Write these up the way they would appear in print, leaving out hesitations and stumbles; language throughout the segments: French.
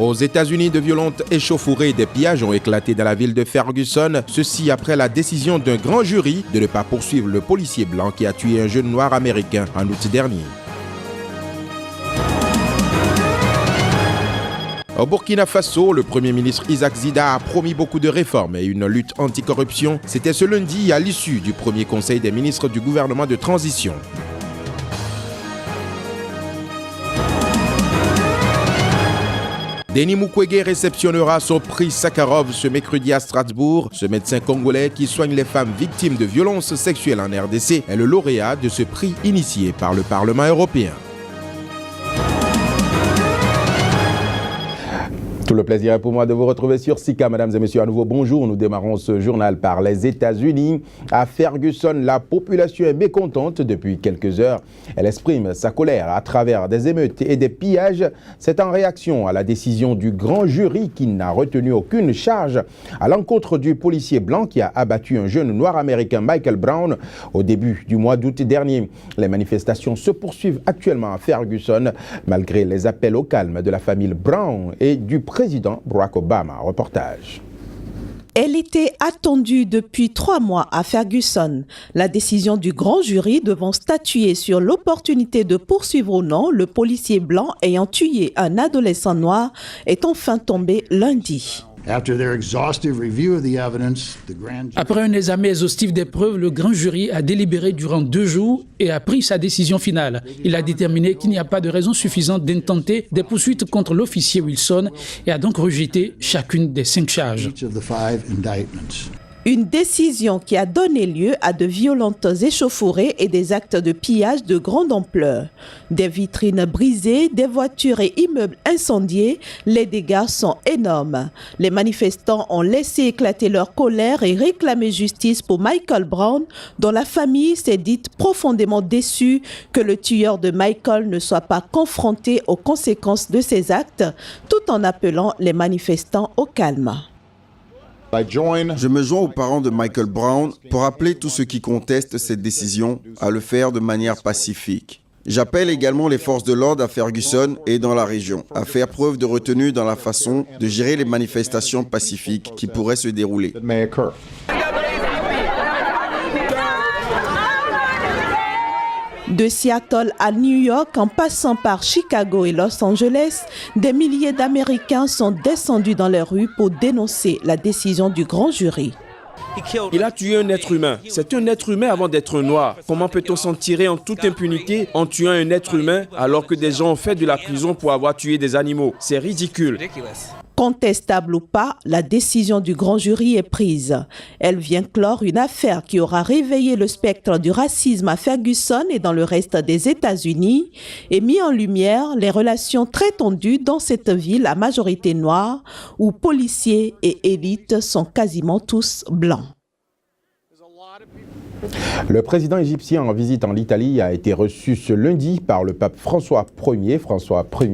Aux États-Unis, de violentes échauffourées et des pillages ont éclaté dans la ville de Ferguson. Ceci après la décision d'un grand jury de ne pas poursuivre le policier blanc qui a tué un jeune noir américain en août dernier. Au Burkina Faso, le Premier ministre Isaac Zida a promis beaucoup de réformes et une lutte anticorruption. C'était ce lundi à l'issue du premier conseil des ministres du gouvernement de transition. Denis Mukwege réceptionnera son prix Sakharov ce mercredi à Strasbourg. Ce médecin congolais qui soigne les femmes victimes de violences sexuelles en RDC est le lauréat de ce prix initié par le Parlement européen. Tout le plaisir est pour moi de vous retrouver sur Sika. Mesdames et messieurs, à nouveau bonjour. Nous démarrons ce journal par les États-Unis. À Ferguson, la population est mécontente depuis quelques heures. Elle exprime sa colère à travers des émeutes et des pillages. C'est en réaction à la décision du grand jury qui n'a retenu aucune charge à l'encontre du policier blanc qui a abattu un jeune noir américain, Michael Brown, au début du mois d'août dernier. Les manifestations se poursuivent actuellement à Ferguson malgré les appels au calme de la famille Brown et du président Barack Obama. Reportage. Elle était attendue depuis 3 mois à Ferguson. La décision du grand jury devant statuer sur l'opportunité de poursuivre ou non le policier blanc ayant tué un adolescent noir est enfin tombée lundi. Après un examen exhaustif des preuves, le grand jury a délibéré durant 2 jours et a pris sa décision finale. Il a déterminé qu'il n'y a pas de raison suffisante d'intenter des poursuites contre l'officier Wilson et a donc rejeté chacune des 5 charges. Une décision qui a donné lieu à de violentes échauffourées et des actes de pillage de grande ampleur. Des vitrines brisées, des voitures et immeubles incendiés, les dégâts sont énormes. Les manifestants ont laissé éclater leur colère et réclamé justice pour Michael Brown, dont la famille s'est dite profondément déçue que le tueur de Michael ne soit pas confronté aux conséquences de ses actes, tout en appelant les manifestants au calme. Je me joins aux parents de Michael Brown pour appeler tous ceux qui contestent cette décision à le faire de manière pacifique. J'appelle également les forces de l'ordre à Ferguson et dans la région à faire preuve de retenue dans la façon de gérer les manifestations pacifiques qui pourraient se dérouler. De Seattle à New York, en passant par Chicago et Los Angeles, des milliers d'Américains sont descendus dans les rues pour dénoncer la décision du grand jury. Il a tué un être humain. C'est un être humain avant d'être un noir. Comment peut-on s'en tirer en toute impunité en tuant un être humain alors que des gens ont fait de la prison pour avoir tué des animaux? C'est ridicule. Contestable ou pas, la décision du grand jury est prise. Elle vient clore une affaire qui aura réveillé le spectre du racisme à Ferguson et dans le reste des États-Unis et mis en lumière les relations très tendues dans cette ville à majorité noire où policiers et élites sont quasiment tous blancs. Le président égyptien en visite en Italie a été reçu ce lundi par le pape François Ier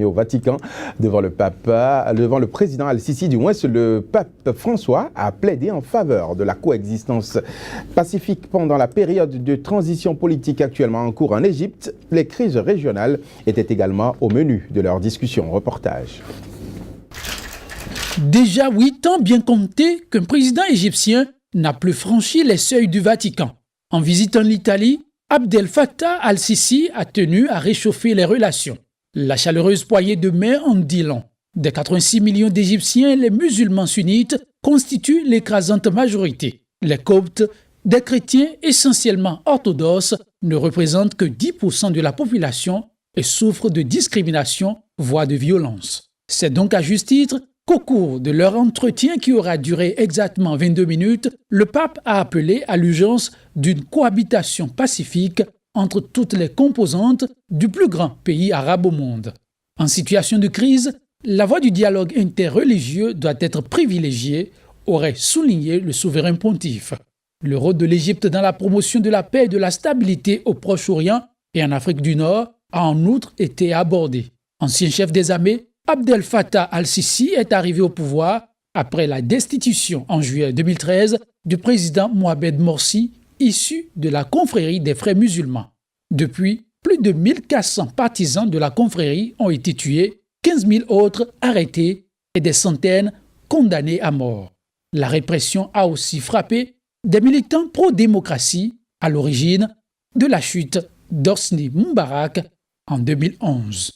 au Vatican. Devant le président Al-Sisi, du moins le pape François a plaidé en faveur de la coexistence pacifique pendant la période de transition politique actuellement en cours en Égypte. Les crises régionales étaient également au menu de leur discussion. Reportage. Déjà 8 ans bien comptés qu'un président égyptien n'a plus franchi les seuils du Vatican. En visitant l'Italie, Abdel Fattah al-Sisi a tenu à réchauffer les relations. La chaleureuse poignée de main en dit long. Des 86 millions d'Égyptiens, les musulmans sunnites constituent l'écrasante majorité. Les Coptes, des chrétiens essentiellement orthodoxes, ne représentent que 10% de la population et souffrent de discrimination, voire de violence. C'est donc à juste titre qu'au cours de leur entretien qui aura duré exactement 22 minutes, le pape a appelé à l'urgence d'une cohabitation pacifique entre toutes les composantes du plus grand pays arabe au monde. En situation de crise, la voie du dialogue interreligieux doit être privilégiée, aurait souligné le souverain pontife. Le rôle de l'Égypte dans la promotion de la paix et de la stabilité au Proche-Orient et en Afrique du Nord a en outre été abordé. Ancien chef des armées, Abdel Fattah al-Sisi est arrivé au pouvoir après la destitution en juillet 2013 du président Mohamed Morsi, issu de la confrérie des frères musulmans. Depuis, plus de 1400 partisans de la confrérie ont été tués, 15 000 autres arrêtés et des centaines condamnés à mort. La répression a aussi frappé des militants pro-démocratie à l'origine de la chute d'Hosni Moubarak en 2011.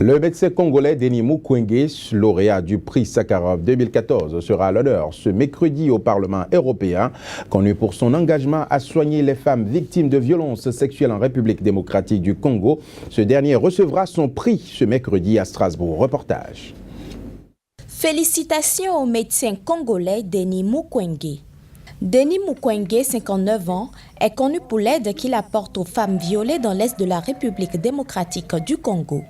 Le médecin congolais Denis Mukwege, lauréat du prix Sakharov 2014, sera à l'honneur ce mercredi au Parlement européen, connu pour son engagement à soigner les femmes victimes de violences sexuelles en République démocratique du Congo. Ce dernier recevra son prix ce mercredi à Strasbourg. Reportage. Félicitations au médecin congolais Denis Mukwege. Denis Mukwege, 59 ans, est connu pour l'aide qu'il apporte aux femmes violées dans l'est de la République démocratique du Congo.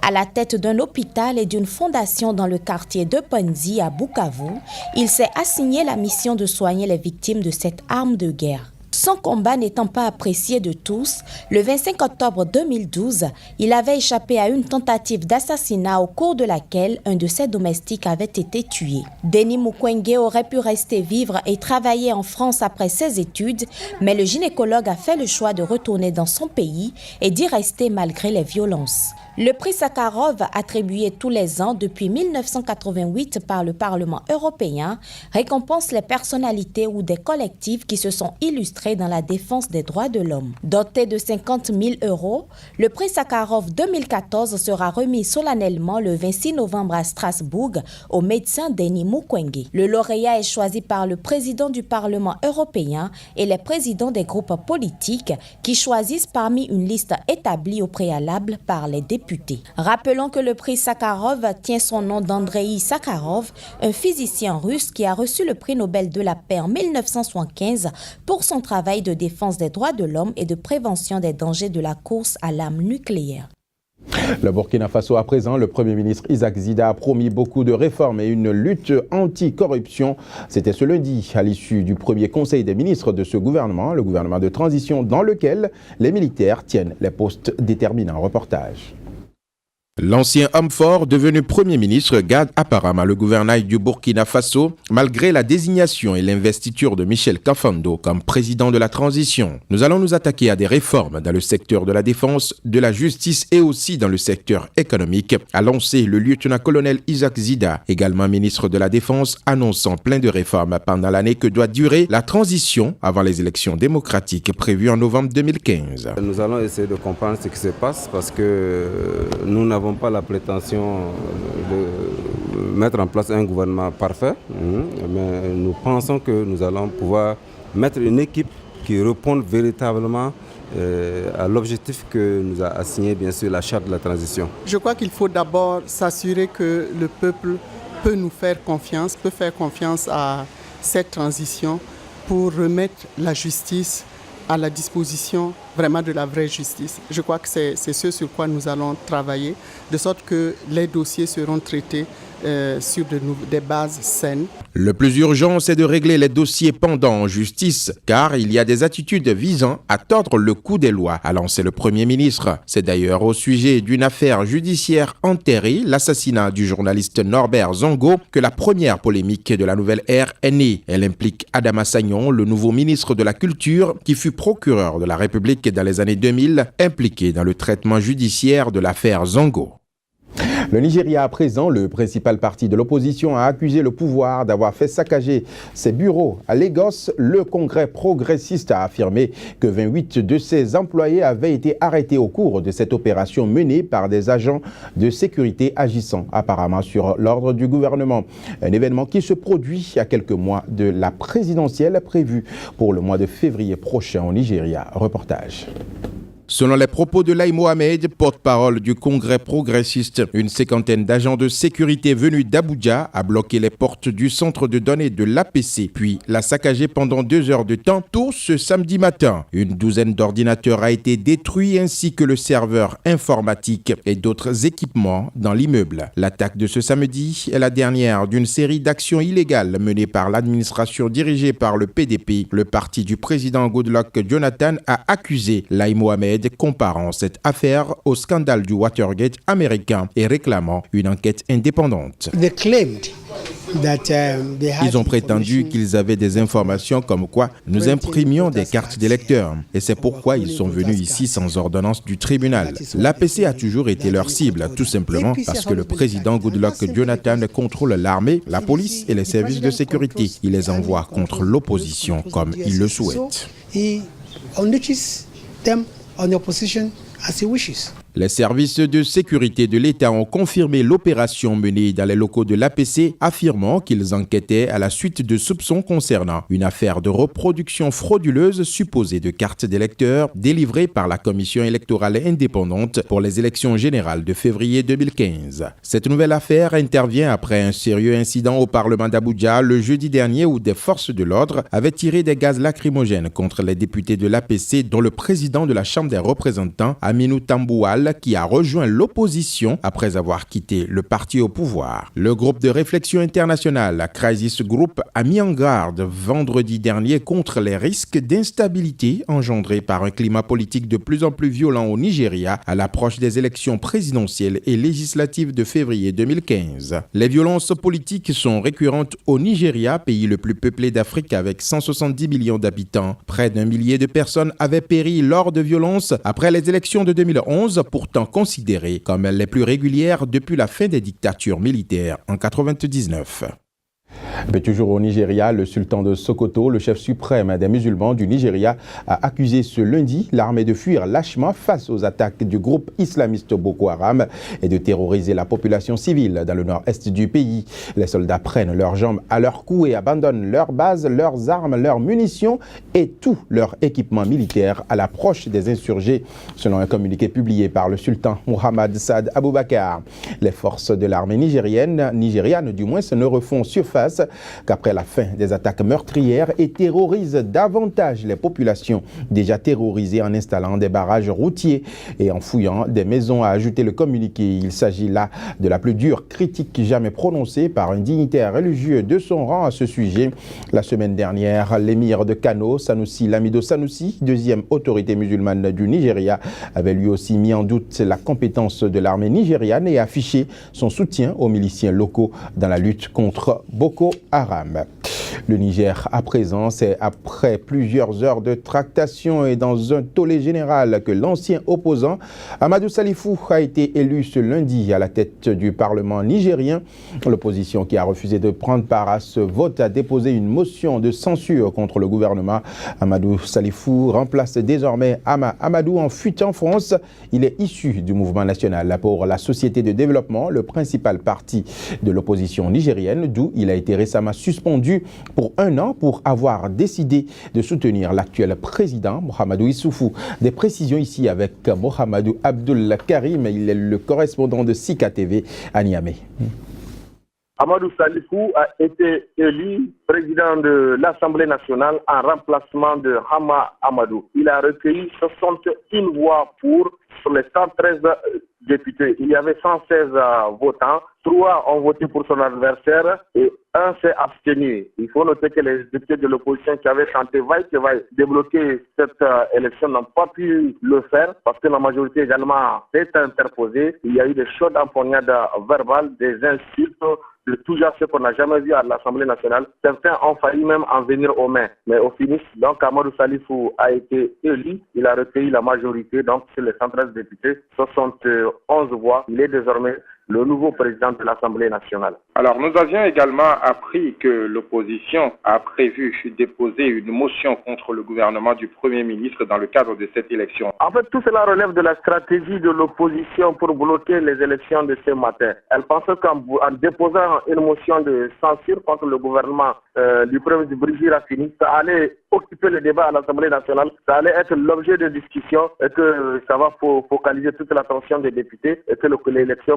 À la tête d'un hôpital et d'une fondation dans le quartier de Panzi à Bukavu, il s'est assigné la mission de soigner les victimes de cette arme de guerre. Son combat n'étant pas apprécié de tous, le 25 octobre 2012, il avait échappé à une tentative d'assassinat au cours de laquelle un de ses domestiques avait été tué. Denis Mukwege aurait pu rester vivre et travailler en France après ses études, mais le gynécologue a fait le choix de retourner dans son pays et d'y rester malgré les violences. Le prix Sakharov, attribué tous les ans depuis 1988 par le Parlement européen, récompense les personnalités ou des collectifs qui se sont illustrés dans la défense des droits de l'homme. Doté de 50 000 €, le prix Sakharov 2014 sera remis solennellement le 26 novembre à Strasbourg au médecin Denis Mukwege. Le lauréat est choisi par le président du Parlement européen et les présidents des groupes politiques qui choisissent parmi une liste établie au préalable par les députés. Rappelons que le prix Sakharov tient son nom d'Andreï Sakharov, un physicien russe qui a reçu le prix Nobel de la paix en 1975 pour son travail de défense des droits de l'homme et de prévention des dangers de la course à l'arme nucléaire. Le Burkina Faso à présent, le Premier ministre Isaac Zida a promis beaucoup de réformes et une lutte anti-corruption. C'était ce lundi à l'issue du premier conseil des ministres de ce gouvernement, le gouvernement de transition dans lequel les militaires tiennent les postes déterminants. Reportage. L'ancien homme fort, devenu Premier ministre, garde apparemment le gouvernail du Burkina Faso, malgré la désignation et l'investiture de Michel Kafando comme président de la transition. Nous allons nous attaquer à des réformes dans le secteur de la défense, de la justice et aussi dans le secteur économique, a lancé le lieutenant-colonel Isaac Zida, également ministre de la Défense, annonçant plein de réformes pendant l'année que doit durer la transition avant les élections démocratiques prévues en novembre 2015. Nous allons essayer de comprendre ce qui se passe parce que nous n'avons pas la prétention de mettre en place un gouvernement parfait, mais nous pensons que nous allons pouvoir mettre une équipe qui réponde véritablement à l'objectif que nous a assigné bien sûr la charte de la transition. Je crois qu'il faut d'abord s'assurer que le peuple peut nous faire confiance, peut faire confiance à cette transition pour remettre la justice à la disposition vraiment de la vraie justice. Je crois que c'est ce sur quoi nous allons travailler, de sorte que les dossiers seront traités sur des bases saines. Le plus urgent, c'est de régler les dossiers pendants en justice, car il y a des attitudes visant à tordre le cou des lois, a lancé le Premier ministre. C'est d'ailleurs au sujet d'une affaire judiciaire enterrée, l'assassinat du journaliste Norbert Zongo, que la première polémique de la nouvelle ère est née. Elle implique Adama Sagnon, le nouveau ministre de la Culture, qui fut procureur de la République dans les années 2000, impliqué dans le traitement judiciaire de l'affaire Zongo. Le Nigeria à présent, le principal parti de l'opposition a accusé le pouvoir d'avoir fait saccager ses bureaux à Lagos. Le Congrès progressiste a affirmé que 28 de ses employés avaient été arrêtés au cours de cette opération menée par des agents de sécurité agissant apparemment sur l'ordre du gouvernement. Un événement qui se produit à quelques mois de la présidentielle prévue pour le mois de février prochain au Nigeria. Reportage. Selon les propos de Lai Mohamed, porte-parole du Congrès progressiste, une cinquantaine d'agents de sécurité venus d'Abuja a bloqué les portes du centre de données de l'APC, puis l'a saccagé pendant 2 heures de temps, tôt ce samedi matin. Une douzaine d'ordinateurs a été détruit ainsi que le serveur informatique et d'autres équipements dans l'immeuble. L'attaque de ce samedi est la dernière d'une série d'actions illégales menées par l'administration dirigée par le PDP. Le parti du président Goodluck Jonathan a accusé Lai Mohamed comparant cette affaire au scandale du Watergate américain et réclamant une enquête indépendante. Ils ont prétendu qu'ils avaient des informations comme quoi nous imprimions des cartes d'électeurs. Et c'est pourquoi ils sont venus ici sans ordonnance du tribunal. L'APC a toujours été leur cible, tout simplement parce que le président Goodluck Jonathan contrôle l'armée, la police et les services de sécurité. Il les envoie contre l'opposition comme il le souhaite. Les services de sécurité de l'État ont confirmé l'opération menée dans les locaux de l'APC, affirmant qu'ils enquêtaient à la suite de soupçons concernant une affaire de reproduction frauduleuse supposée de cartes d'électeurs délivrées par la Commission électorale indépendante pour les élections générales de février 2015. Cette nouvelle affaire intervient après un sérieux incident au Parlement d'Abuja le jeudi dernier où des forces de l'ordre avaient tiré des gaz lacrymogènes contre les députés de l'APC, dont le président de la Chambre des représentants, Aminou Tamboual, qui a rejoint l'opposition après avoir quitté le parti au pouvoir. Le groupe de réflexion internationale Crisis Group a mis en garde vendredi dernier contre les risques d'instabilité engendrés par un climat politique de plus en plus violent au Nigeria à l'approche des élections présidentielles et législatives de février 2015. Les violences politiques sont récurrentes au Nigeria, pays le plus peuplé d'Afrique avec 170 millions d'habitants. Près d'1 millier de personnes avaient péri lors de violences après les élections de 2011, pourtant considérées comme les plus régulières depuis la fin des dictatures militaires en 1999. Mais toujours au Nigeria, le sultan de Sokoto, le chef suprême des musulmans du Nigeria, a accusé ce lundi l'armée de fuir lâchement face aux attaques du groupe islamiste Boko Haram et de terroriser la population civile dans le nord-est du pays. Les soldats prennent leurs jambes à leur cou et abandonnent leurs bases, leurs armes, leurs munitions et tout leur équipement militaire à l'approche des insurgés, selon un communiqué publié par le sultan Mohamed Saad Aboubakar. Les forces de l'armée nigériane du moins, ne refont surface qu'après la fin des attaques meurtrières et terrorisent davantage les populations déjà terrorisées en installant des barrages routiers et en fouillant des maisons, a ajouté le communiqué. Il s'agit là de la plus dure critique jamais prononcée par un dignitaire religieux de son rang à ce sujet. La semaine dernière, l'émir de Kano, Sanusi Lamido Sanusi, deuxième autorité musulmane du Nigeria, avait lui aussi mis en doute la compétence de l'armée nigériane et affiché son soutien aux miliciens locaux dans la lutte contre Boko Haram. Le Niger, à présent, c'est après plusieurs heures de tractation et dans un tollé général que l'ancien opposant Amadou Salifou a été élu ce lundi à la tête du Parlement nigérien. L'opposition qui a refusé de prendre part à ce vote a déposé une motion de censure contre le gouvernement. Amadou Salifou remplace désormais Ama Amadou en fuite en France. Il est issu du mouvement national pour la société de développement, le principal parti de l'opposition nigérienne, d'où il a été récemment suspendu pour 1 an pour avoir décidé de soutenir l'actuel président Mohamedou Issoufou. Des précisions ici avec Mohamedou Abdul Karim, il est le correspondant de Sika TV à Niamey. Amadou Salifou a été élu président de l'Assemblée nationale en remplacement de Hama Amadou. Il a recueilli 61 voix pour sur les 113 députés. Il y avait 116 votants. 3 ont voté pour son adversaire et 1 s'est abstenu. Il faut noter que les députés de l'opposition qui avaient chanté vaille que vaille débloquer cette élection n'ont pas pu le faire parce que la majorité également s'est interposée. Il y a eu des chaudes empoignades verbales, des insultes, de tout genre, ce qu'on n'a jamais vu à l'Assemblée nationale. Certains ont failli même en venir aux mains. Mais au finish, donc Amadou Salifou a été élu. Il a recueilli la majorité, donc sur les 113 députés, 71 voix. Il est désormais le nouveau président de l'Assemblée nationale. Alors, nous avions également appris que l'opposition a prévu déposer une motion contre le gouvernement du Premier ministre dans le cadre de cette élection. En fait, tout cela relève de la stratégie de l'opposition pour bloquer les élections de ce matin. Elle pensait qu'en déposant une motion de censure contre le gouvernement du Premier ministre Brigitte Raffini, ça allait occuper le débat à l'Assemblée nationale, ça allait être l'objet de discussion et que ça va focaliser toute l'attention des députés et que l'élection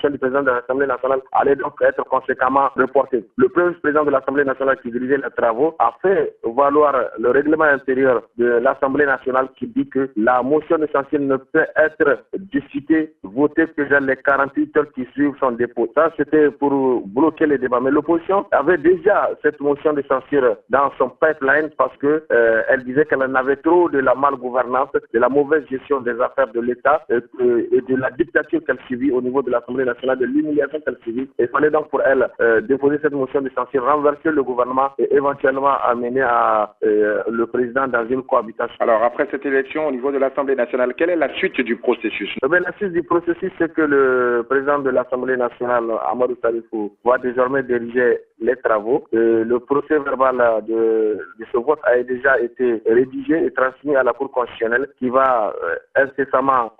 du président de l'Assemblée nationale allait donc être conséquemment reportée. Le premier président de l'Assemblée nationale qui dirigeait les travaux a fait valoir le règlement intérieur de l'Assemblée nationale qui dit que la motion de censure ne peut être discutée, votée que dans les 48 heures qui suivent son dépôt. Ça, c'était pour bloquer les débats. Mais l'opposition avait déjà cette motion de censure dans son pipeline parce que elle disait qu'elle en avait trop de la malgouvernance, de la mauvaise gestion des affaires de l'État et de la dictature qu'elle subit au niveau de l'Assemblée nationale de l'humiliation qu'elle subit. Il fallait donc pour elle déposer cette motion de censure, renverser le gouvernement et éventuellement amener le président dans une cohabitation. Alors après cette élection au niveau de l'Assemblée nationale, quelle est la suite du processus? La suite du processus, c'est que le président de l'Assemblée nationale, Amadou Salifou, va désormais diriger les travaux. Le procès verbal de ce vote a déjà été rédigé et transmis à la Cour constitutionnelle qui va incessamment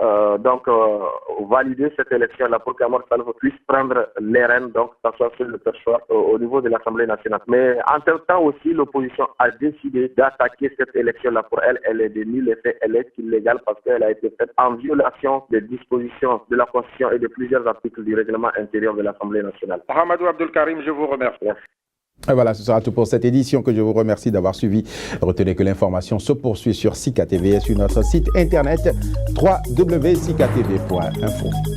valider cette élection-là pour qu'Amadou Salifou puisse prendre les rênes, donc s'asseoir sur le perchoir au niveau de l'Assemblée nationale. Mais entre-temps aussi, l'opposition a décidé d'attaquer cette élection-là. Pour elle, elle est de nul effet, elle est illégale parce qu'elle a été faite en violation des dispositions de la Constitution et de plusieurs articles du règlement intérieur de l'Assemblée nationale. Hamadou Abdul Karim, je vous remercie. Merci. Et voilà, ce sera tout pour cette édition que je vous remercie d'avoir suivi. Retenez que l'information se poursuit sur Sika TV et sur notre site internet www.sikatv.info.